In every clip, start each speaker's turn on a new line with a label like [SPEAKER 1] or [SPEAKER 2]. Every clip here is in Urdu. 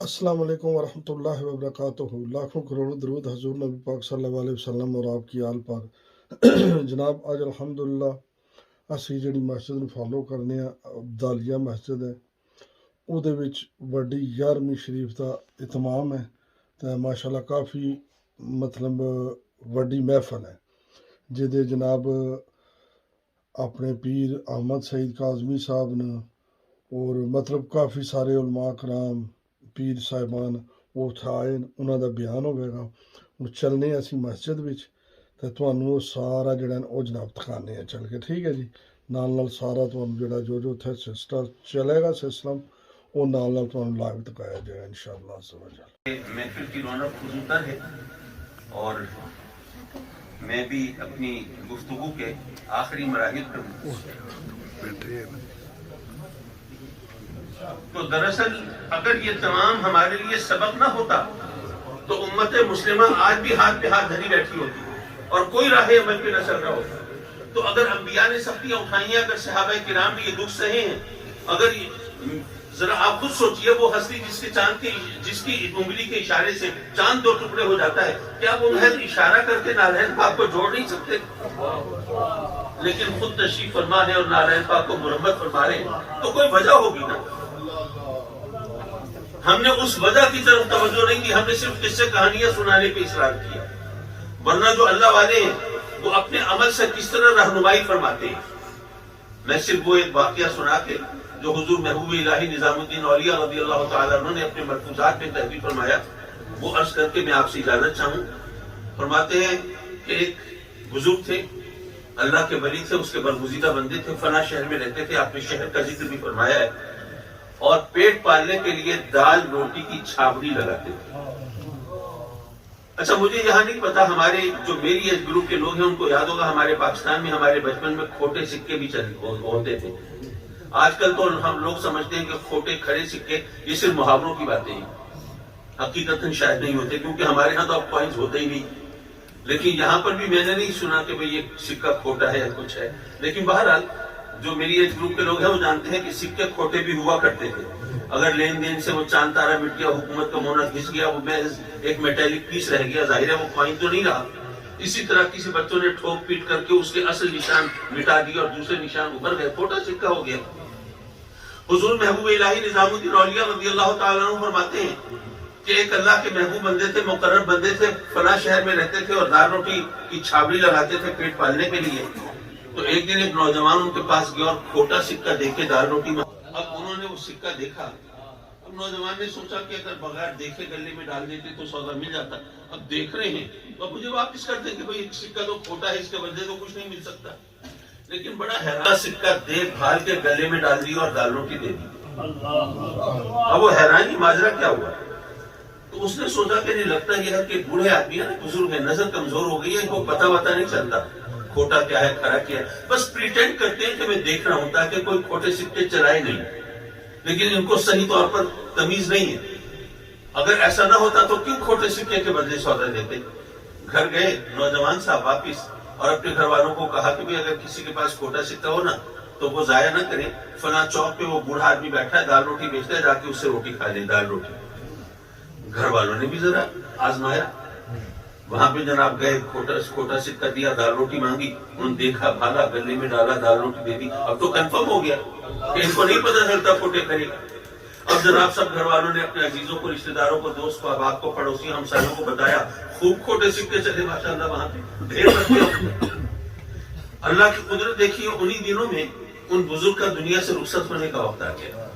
[SPEAKER 1] السلام علیکم ورحمۃ اللہ وبرکاتہ۔ لاکھوں کروڑوں درود حضور نبی پاک صلی اللہ علیہ وسلم اور آپ کی آل پاک۔ جناب آج الحمدللہ اسی جڑی مسجد نو فالو کرنے عبدالیہ مسجد ہے، اودے وچ وڈی 11ویں شریف دا اہتمام ہے تے ماشاءاللہ کافی مطلب وڈی محفل ہے جدے جناب اپنے پیر احمد سعید کاظمی صاحب نے اور مطلب کافی سارے علماء کرام پیر صاحبان وہ آئے، انہوں دا بیان ہوئے گا۔ ہن چلنے اسی مسجد وچ تے تانوں وہ سارا جڑا او جناب دکھانے ہیں چل کے، ٹھیک ہے جی۔ نال سارا تانوں جڑا جو اتھے سسٹم چلے گا سسٹم وہ نال تانوں لائیو دکھایا جائے گا انشاءاللہ عز و جل۔
[SPEAKER 2] محفل کی رونق فزونتر ہے اور میں بھی اپنی گفتگو کے آخری مراحل پر ہوں۔ تو دراصل اگر یہ تمام ہمارے لیے سبق نہ ہوتا تو امت مسلمہ آج بھی ہاتھ پہ ہاتھ دھری بیٹھی ہوتی اور کوئی راہ عمل پہ نہ چل رہا ہوتا۔ تو اگر انبیاء نے سختیاں اٹھائی ہیں، اگر صحابہ کرام نے یہ دکھ سہے ہیں، اگر ذرا آپ خود سوچئے وہ ہستی جس کی انگلی کے اشارے سے چاند 2 ٹکڑے ہو جاتا ہے، کیا وہ محض اشارہ کر کے نالین پاک کو جوڑ نہیں سکتے؟ لیکن خود تشریف فرما ہے اور نالین پاک کو مرمت فرما رہے ہیں، تو کوئی وجہ ہوگی نا۔ ہم نے اس وجہ کی طرف توجہ نہیں دی، ہم نے صرف قصے کہانیاں سنانے پہ اصرار کیا، ورنہ جو اللہ والے ہیں وہ اپنے عمل سے کس طرح رہنمائی فرماتے ہیں۔ میں صرف وہ ایک واقعہ سنا کے جو حضور محبوب الہی نظام الدین اولیاء رضی اللہ تعالیٰ عنہ نے اپنے ملفوظات میں تحریر فرمایا، وہ عرض کر کے میں آپ سے اجازت چاہوں۔ فرماتے ہیں کہ ایک بزرگ تھے، اللہ کے ولی تھے، اس کے برگزیدہ بندے تھے، فلاں شہر میں رہتے تھے، آپ نے شہر کا ذکر بھی فرمایا ہے، اور پیٹ پالنے کے لیے دال روٹی کی چھاوڑی لگاتے تھے۔ اچھا مجھے یہاں نہیں پتا، ہمارے جو میری ایج گروپ کے لوگ ہیں ان کو یاد ہوگا، ہمارے پاکستان میں ہمارے بچپن میں کھوٹے سکے بھی ہوتے تھے۔ آج کل تو ہم لوگ سمجھتے ہیں کہ کھوٹے کھڑے سکے یہ صرف محاوروں کی باتیں ہیں، حقیقتاً شاید نہیں ہوتے، کیونکہ ہمارے ہاں تو اب کوائنز ہوتے ہی نہیں۔ لیکن یہاں پر بھی میں نے نہیں سنا کہ بھئی یہ سکہ کھوٹا ہے یا کچھ ہے، لیکن بہرحال جو میری ایج گروپ کے لوگ ہیں وہ جانتے ہیں کہ سکے کھوٹے بھی ہوا کرتے تھے۔ اگر لین دین سے وہ چاند تارا مٹ گیا، حکومت کا مونا گھس گیا، وہ محض ایک میٹیلک پیس رہ گیا، ظاہر ہے وہ کوائن تو نہیں رہا۔ اسی طرح کسی بچوں نے ٹھوک پیٹ کر کے اس کے اصل نشان مٹا دیا اور دوسرے نشان اوپر گئے، کھوٹا سکہ ہو گیا۔ حضور محبوب الہی نظام الدین اولیاء رضی اللہ تعالیٰ عنہ فرماتے ہیں کہ ایک اللہ کے محبوب بندے تھے، مقرب بندے تھے، فلاں شہر میں رہتے تھے اور دال روٹی کی چھاوڑی لگاتے تھے پیٹ پالنے کے لیے۔ تو ایک دن ایک نوجوان ان کے پاس گیا اور کھوٹا سکہ دیکھ کے دال روٹی میں، اب انہوں نے وہ سکہ دیکھا، اب نوجوان نے سوچا کہ اگر بغیر دیکھے گلے میں ڈال دیتے تو سودا مل جاتا، اب دیکھ رہے ہیں تو مجھے واپس کر دیں کہ بھئی ایک سکہ تو کھوٹا ہے، اس کے بدلے تو کچھ نہیں مل سکتا۔ لیکن بڑا حیران سکہ دیکھ بھال کے گلے میں ڈال دی اور دال روٹی دے دی۔ اب وہ حیران ماجرا کیا ہوا؟ تو اس نے سوچا کہ نہیں، لگتا یہ ہے کہ بوڑھے آدمی ہے، بزرگ ہے، نظر کمزور ہو گئی ہے، ان کو پتہ نہیں چلتا کھوٹا کیا ہے کھرا کیا ہے، بس پریٹینڈ کرتے ہیں کہ میں دیکھ رہا ہوں تاکہ کوئی کھوٹے سکے چلائے نہیں، لیکن ان کو صحیح طور پر تمیز نہیں ہے۔ اگر ایسا نہ ہوتا تو کیوں کھوٹے سکے کے بدلے سودا دیتے؟ گھر گئے نوجوان صاحب واپس اور اپنے گھر والوں کو کہا کہ اگر کسی کے پاس کھوٹا سکہ ہو نا تو وہ ضائع نہ کریں، فلاں چوک پہ وہ بوڑھا آدمی بیٹھا ہے، دال روٹی بیچتا ہے، جا کے اس سے روٹی کھا لیں، دال روٹی۔ گھر والوں نے بھی ذرا آزمایا، وہاں پہ جناب گئے، کھوٹا سکہ دیا، دال روٹی مانگی، انہوں نے دیکھا، بھالا، گلے میں ڈالا، دال روٹی دے دی۔ اب تو کنفرم ہو گیا کہ ان کو نہیں پتہ چلتا کھوٹے کرے گا۔ اب جناب سب گھر والوں نے اپنے عزیزوں کو، رشتہ داروں کو، دوست کو، احباب کو، پڑوسیوں، ہمسایوں کو بتایا، خوب کھوٹے سکے چلے ماشاءاللہ وہاں پہ ڈھیر بچے۔ اللہ کی قدرت دیکھیے، انہی دنوں میں ان بزرگ کا دنیا سے رخصت ہونے کا وقت آ گیا۔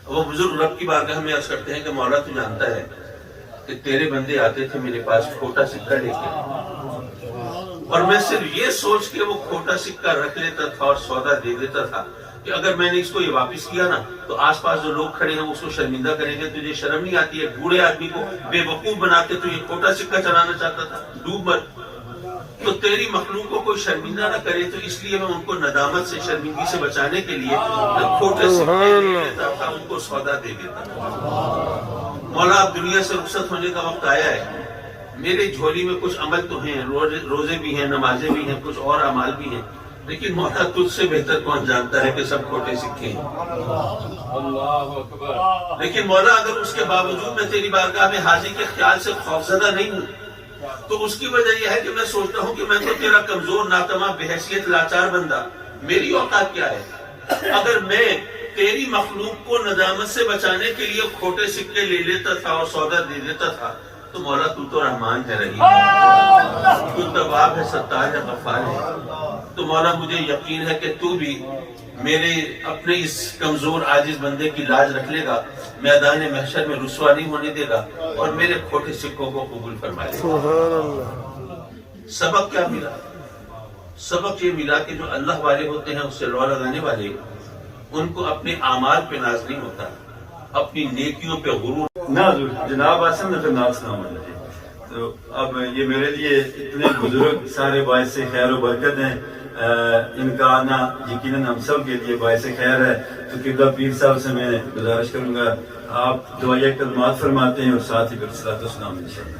[SPEAKER 2] وہ بزرگ رب کی بارگاہ میں عرض کرتے ہیں کہ مولا تو جانتا ہے کہ تیرے بندے آتے تھے میرے پاس کھوٹا سکہ لے کے، اور میں صرف یہ سوچ کے وہ کھوٹا سکہ رکھ لیتا تھا اور سودا دے دیتا تھا کہ اگر میں نے اس کو یہ واپس کیا نا تو آس پاس جو لوگ کھڑے ہیں اس کو شرمندہ کریں گے۔ تجھے شرم نہیں آتی ہے؟ بوڑھے آدمی کو بے وقوف بنا کے تو یہ کھوٹا سکہ چلانا چاہتا تھا، ڈوب مت۔ تو تیری مخلوق کو کوئی شرمندہ نہ کرے، تو اس لیے میں ان کو ندامت سے، شرمندگی سے بچانے کے لیے کھوٹے سکے دے دیتا تھا، ان کو سودا دے دیتا تھا۔ مولا اب دنیا سے رخصت ہونے کا وقت آیا ہے، میرے جھولی میں کچھ عمل تو ہیں، روزے بھی ہیں، نمازیں بھی ہیں، کچھ اور اعمال بھی ہیں، لیکن مولا تجھ سے بہتر کون جانتا ہے کہ سب کھوٹے سکے ہیں. لیکن مولا اگر اس کے باوجود میں تیری بارگاہ میں حاضری کے خیال سے خوفزدہ نہیں ہوں تو اس کی وجہ یہ ہے کہ میں سوچتا ہوں کہ میں تو تیرا کمزور ناتواں بحیثیت لاچار بندہ، میری اوقات کیا ہے. اگر میں تیری مخلوق کو ندامت سے بچانے کے لیے کھوٹے سکے لے لیتا تھا اور سودا دے دیتا تھا تو مولا تو رحمان ہے، رحیم ہے، تو تواب ہے، ستار ہے، غفار ہے. تو مولا مجھے یقین ہے کہ تو بھی میرے اپنے اس کمزور عاجز بندے کی لاج رکھ لے گا، میدان محشر میں رسوا نہیں ہونے دے گا اور میرے کھوٹے سکوں کو قبول فرمائے گا.
[SPEAKER 1] سبحان اللہ.
[SPEAKER 2] سبق کیا ملا؟ سبق یہ ملا کہ جو اللہ والے ہوتے ہیں اس سے لو لگانے والے، ان کو اپنے اعمال پہ ناز نہیں ہوتا، اپنی نیکیوں پہ غرور.
[SPEAKER 3] جناب آسم نے پھر نام سنا مجھے. تو اب یہ میرے لیے اتنے بزرگ سارے باعث خیر و برکت ہیں، ان کا آنا یقیناً ہم سب کے لیے باعث خیر ہے. تو قبلہ پیر صاحب سے میں گزارش کروں گا آپ دعائیہ کلمات فرماتے ہیں اور ساتھ ہی پھر صلاۃ و سلام انشاءاللہ.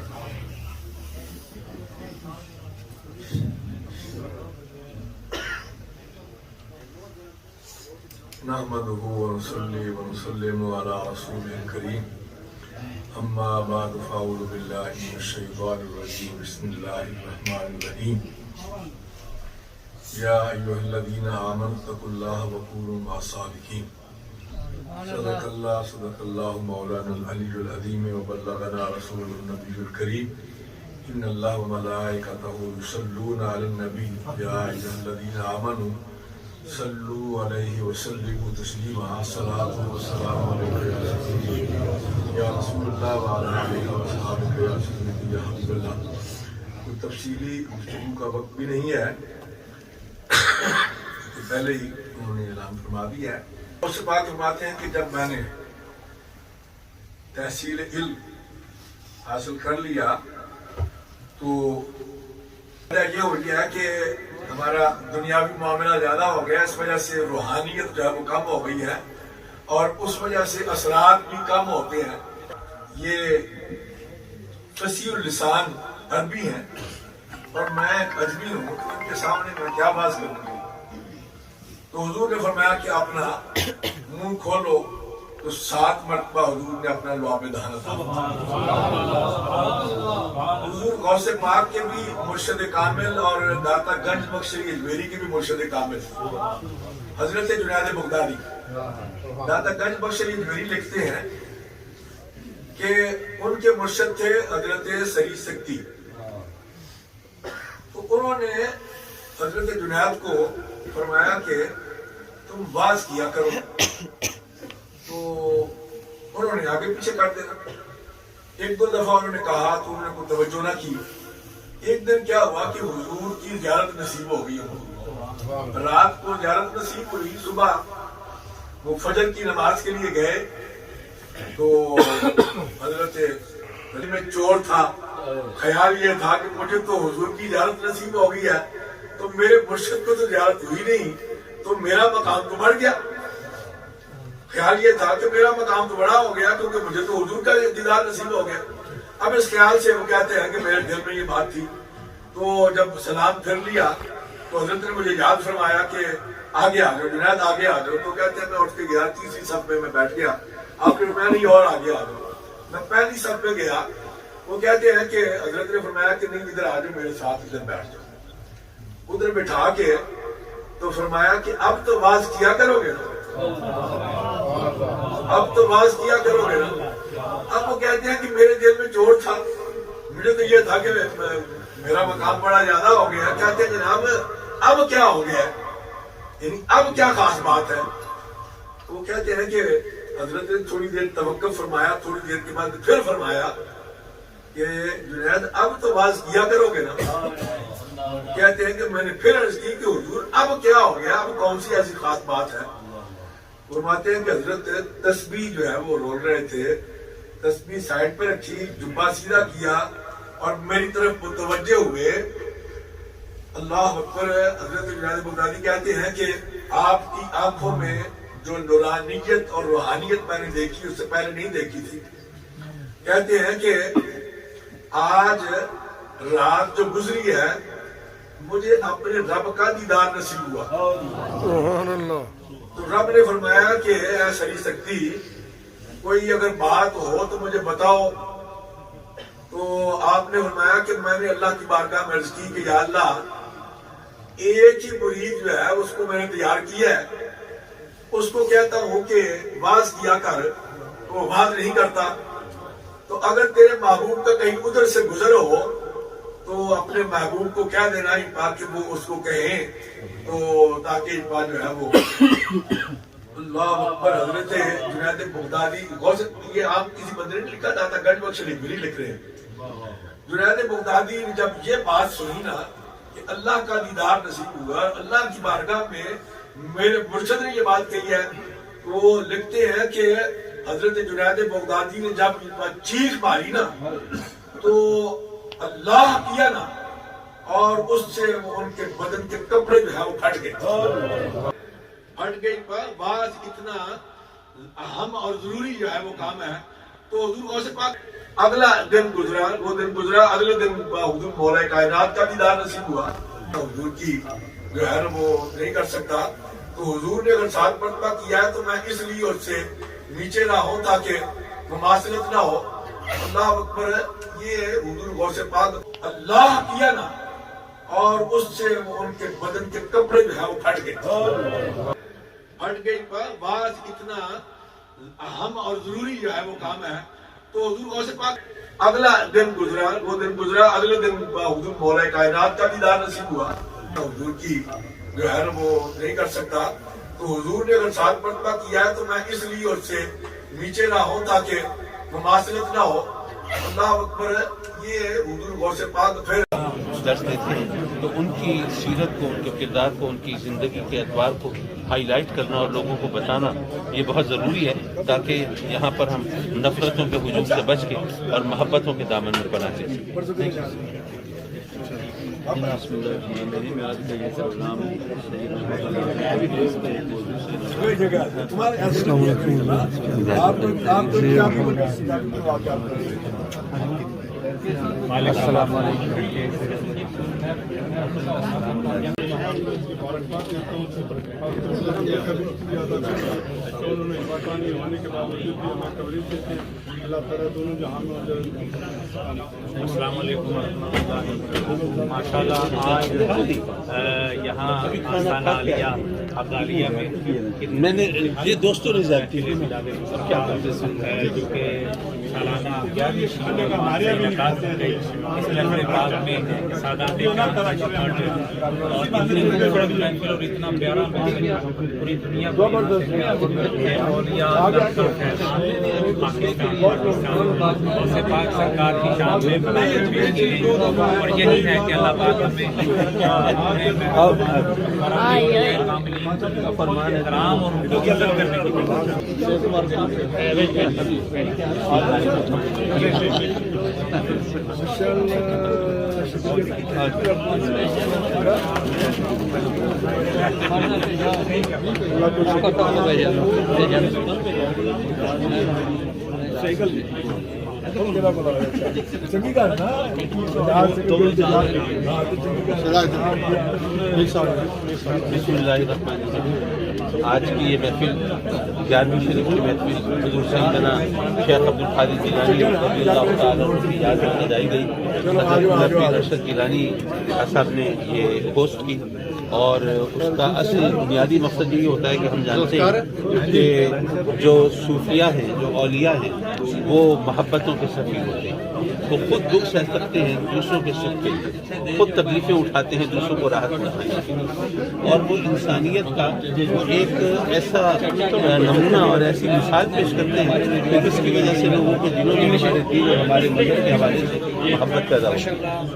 [SPEAKER 4] نحمده ونصلي ونسلم على رسوله الكريم اما بعد فاعوذ بالله من الشيطان الرجيم بسم الله الرحمن الرحيم يا ايها الذين امنوا اتقوا الله وكونوا مع الصادقين صدق الله مولانا العلي العظيم وبلغنا رسوله النبي الكريم ان الله وملائكته يصلون على النبي يا ايها الذين امنوا صلو علیہ وسلم تسلیما الصلاۃ والسلام علیک یا سیدی یا رسول اللہ وعلی آلہ وصحبہ یا سیدی یا حبیب اللہ. کوئی تفصیلی گفتگو کا وقت بھی نہیں ہے، پہلے ہی انہوں نے اعلان فرما دیا ہے. اس سے بات فرماتے ہیں کہ جب میں نے تحصیل علم حاصل کر لیا تو یہ ہو گیا ہے کہ ہمارا دنیاوی معاملہ زیادہ ہو گیا، اس وجہ سے روحانیت جو ہے وہ کم ہو گئی ہے اور اس وجہ سے اثرات بھی کم ہوتے ہیں. یہ فصیح اللسان عربی ہیں اور میں اجمی ہوں، ان کے سامنے میں کیا بات کروں گی. تو حضور نے فرمایا کہ اپنا منہ کھولو تو 7 مرتبہ حضور نے اپنا لعاب دہن تھا. حضور غوث پاک کے بھی مرشد کامل اور داتا گنج بخش اجمیری کے بھی مرشد کامل حضرت جنید بغدادی. داتا گنج بخش اجمیری لکھتے ہیں کہ ان کے مرشد تھے حضرت سری سکتی. تو انہوں نے حضرت جنید کو فرمایا کہ تم واز کیا کرو. تو انہوں نے آگے پیچھے کر دینا. 1-2 دفعہ انہوں نے کہا تو انہوں نے کوئی توجہ نہ کی. ایک دن کیا ہوا کہ حضور کی زیارت نصیب ہو گئی. رات کو زیارت نصیب ہوئی، صبح وہ فجر کی نماز کے لیے گئے تو حضرت میں چور تھا، خیال یہ تھا کہ مجھے تو حضور کی زیارت نصیب ہو گئی ہے تو میرے مرشد کو تو زیارت ہوئی نہیں تو میرا مقام تو بڑھ گیا. خیال یہ تھا کہ میرا مقام تو بڑا ہو گیا کیونکہ مجھے تو حضور کا دیدار نصیب ہو گیا. اب اس خیال سے وہ کہتے ہیں کہ میرے دل میں یہ بات تھی. تو جب سلام پھر لیا تو حضرت نے مجھے یاد فرمایا کہ آگے آ جاؤ جنید، آگے آ جاؤ. تو کہتے ہیں میں اٹھ کے گیا، تیسری صف میں بیٹھ گیا. آپ نے فرمایا نہیں اور آگے آ جاؤ. میں پہلی صف میں گیا. وہ کہتے ہیں کہ حضرت نے فرمایا کہ نہیں ادھر آ جاؤ میرے ساتھ، ادھر بیٹھ جاؤ. ادھر بٹھا کے تو فرمایا کہ اب تو واز کیا کرو گے نا، اب تو واز کیا کرو گے نا. اب وہ کہتے ہیں کہ میرے دل میں چور تھا، مجھے تو یہ تھا کہ میرا مقام بڑا زیادہ ہو گیا. کہتے ہیں جناب اب کیا ہو گیا، یعنی اب کیا خاص بات ہے. وہ کہتے ہیں کہ حضرت نے تھوڑی دیر توقف فرمایا، تھوڑی دیر کے بعد پھر فرمایا کہ جنید اب تو واز کیا کرو گے نا. کہتے ہیں کہ میں نے پھر عرض کی کہ حضور اب کیا ہو گیا، اب کون سی ایسی خاص بات ہے. فرماتے ہیں کہ حضرت تسبیح جو ہے وہ رول رہے تھے، تسبیح سائڈ پہ رکھی، جبہ سیدھا کیا اور میری طرف متوجہ ہوئے. اللہ اکبر. حضرت جنید بغدادی کہتے ہیں کہ آپ کی آنکھوں میں جو نورانیت اور روحانیت میں نے دیکھی اس سے پہلے نہیں دیکھی تھی. کہتے ہیں کہ آج رات جو گزری ہے مجھے اپنے رب کا دیدار نصیب ہوا.
[SPEAKER 1] سبحان اللہ.
[SPEAKER 4] تو رب نے فرمایا کہ اے سری سکتی کوئی اگر بات ہو تو مجھے بتاؤ. تو آپ نے فرمایا کہ میں نے اللہ کی بارگاہ میں عرض کی کہ یا اللہ ایک ہی مرید جو ہے اس کو میں نے تیار کیا ہے, اس کو کہتا ہوں کہ واز کیا کر تو وہ واز نہیں کرتا. تو اگر تیرے محبوب کا کہیں ادھر سے گزر ہو تو اپنے محبوب کو کہہ دینا تاکہ وہ اس کو کہیں تو تاکہ اس بات جو ہے وہ اللہ اکبر. حضرت جنید بغدادی یہ آپ کسی بندے نے لکھا تھا گنج بخش لکھ رہے ہیں. جنید بغدادی نے جب یہ بات سنی نا کہ اللہ کا دیدار نصیب ہوا, اللہ کی بارگاہ میں میرے مرشد نے یہ بات کہی ہے, تو وہ لکھتے ہیں کہ حضرت جنید بغدادی نے جب چیخ ماری نا تو اللہ کیا نا اور اس سے ان کے بدن کے کپڑے جو ہے وہ پھٹ گئی. پر بعض اتنا اہم اور ضروری جو ہے وہ کام ہے. تو حضور غوث پاک اگلا دن گزرا, وہ دن گزرا, اگلے دن حضور مولا کائنات کا دیدار نصیب ہوا. حضور کی جو ہے وہ نہیں کر سکتا, تو حضور نے اگر 7 مرتبہ کیا ہے تو میں اس لیے اس سے نیچے نہ ہوں تاکہ مماثلت نہ ہو. اللہ اکبر. یہ حضور غوث پاک اللہ کیا نا اور اس سے ان کے بدن کے کپڑے جو ہے وہ پھٹ گئی. پر بعض اتنا اہم اور ضروری جو ہے وہ کام ہے. تو حضور غوث پاک اگلا دن گزرا, وہ دن گزرا, اگلے دن حضور مولا کائنات کا دیدار نصیب ہوا. حضور کی جو ہے وہ نہیں کر سکتا, تو حضور نے اگر 7 مرتبہ کیا ہے تو میں اس لیے اس سے نیچے نہ ہوں تاکہ مماثلت نہ ہو. اللہ اکبر. یہ حضور غوث پاک پھر
[SPEAKER 5] درس دیتے ہیں تو ان کی سیرت کو, ان کے کردار کو, ان کی زندگی کے ادوار کو ہائی لائٹ کرنا اور لوگوں کو بتانا یہ بہت ضروری ہے, تاکہ یہاں پر ہم نفرتوں کے ہجوم سے بچ کے اور محبتوں کے دامن میں پناہ لے سکیں.
[SPEAKER 6] السلام علیکم. السلام علیکم ورحمۃ اللہ. ماشاء اللہ آج یہاں آستانہ عالیہ عبدالیہ میں
[SPEAKER 5] نے یہ دوستوں نے ظاہر کی
[SPEAKER 6] کیا جو کہ سالانہ اس لمحے بعد میں سادات اور اتنا پیارا پوری دنیا سے پاک سرکار کی شان میں اور یہی ہے کہ اللہ پاک ہمیں فرمان احترام اور ان کو عزت کرنے
[SPEAKER 5] بسم اللہ الرحمن الرحیم. آج کی یہ محفل 11ویں شریف کی محفل حضور سیدنا شیخ عبدالقادر جیلانی رضی اللہ تعالیٰ عنہ کی یاد میں سجائی گئی. حضرت پیر ارشد جیلانی صاحب نے یہ ہوسٹ کی, اور اس کا اصل بنیادی مقصد یہ ہوتا ہے کہ ہم جانتے ہیں کہ جو صوفیہ ہیں, جو اولیاء ہیں, وہ محبتوں کے سفیر ہوتے ہیں. وہ خود دکھ سہ سکتے ہیں دوسروں کے سکھ کے لیے, خود تکلیفیں اٹھاتے ہیں دوسروں کو راحت پہنچانے کے لیے, اور وہ انسانیت کا ایک ایسا نمونہ اور ایسی مثال پیش کرتے ہیں کہ جس کی وجہ سے لوگوں کے دلوں میں ہمارے دین اور ہمارے مذہب کے حوالے سے محبت پیدا ہو.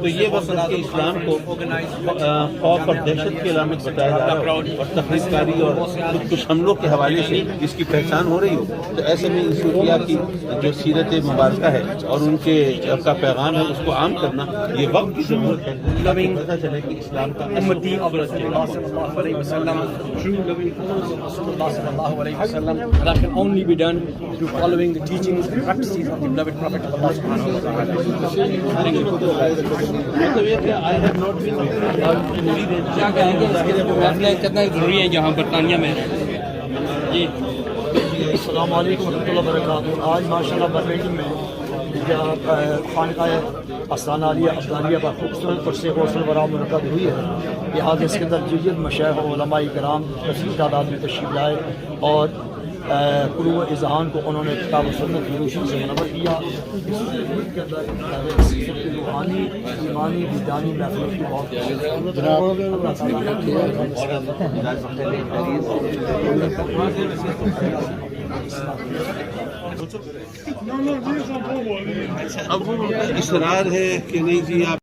[SPEAKER 5] تو یہ بس ان کے اسلام کو خوف اور دہشت کی علامت بتایا جا رہا ہے, اور تخریب کاری اور خود کش حملوں کے حوالے سے اس کی پہچان ہو رہی ہو. تو ایسے میں صوفیاء کی جو سیرت مبارکہ ہے اور ان کے کا پیغام ہے اس کو عام کرنا یہ وقت کی ضرورت ہے تاکہ پتہ چلے کہ اسلام کا
[SPEAKER 7] ummati of Rasulullah sallallahu alaihi wasallam, true loving followers of Rasulullah sallallahu alaihi wasallam. That can only be done through following the teachings and practices of the beloved Prophet of Allah subhanahu wa ta'ala. Thank you.
[SPEAKER 5] مطلب یہ کہ I have not been
[SPEAKER 7] کیا کہیں گے اس کے لیے فیصلہ کرنا ضروری ہے یہاں برطانیہ میں؟ جی
[SPEAKER 8] السلام علیکم ورحمۃ اللہ وبرکاتہ. آج ماشاء اللہ برمنگھم میں خانقاہ آستانہ عالیہ افغانیہ پر خوبصورت قرص غوث الورا منعقد ہوئی ہے. لہٰذا اس کے اندر جدید مشائخ و علماء کرام کثیر تعداد میں تشریف لائے اور قلوب اذہان کو انہوں نے کتاب و سنت کی روشنی سے منور کیا. اس ملک کے اندر روحانی ایمانی وجدانی محفل کی بہت
[SPEAKER 5] اب وہ اصرار ہے کہ نہیں جی آپ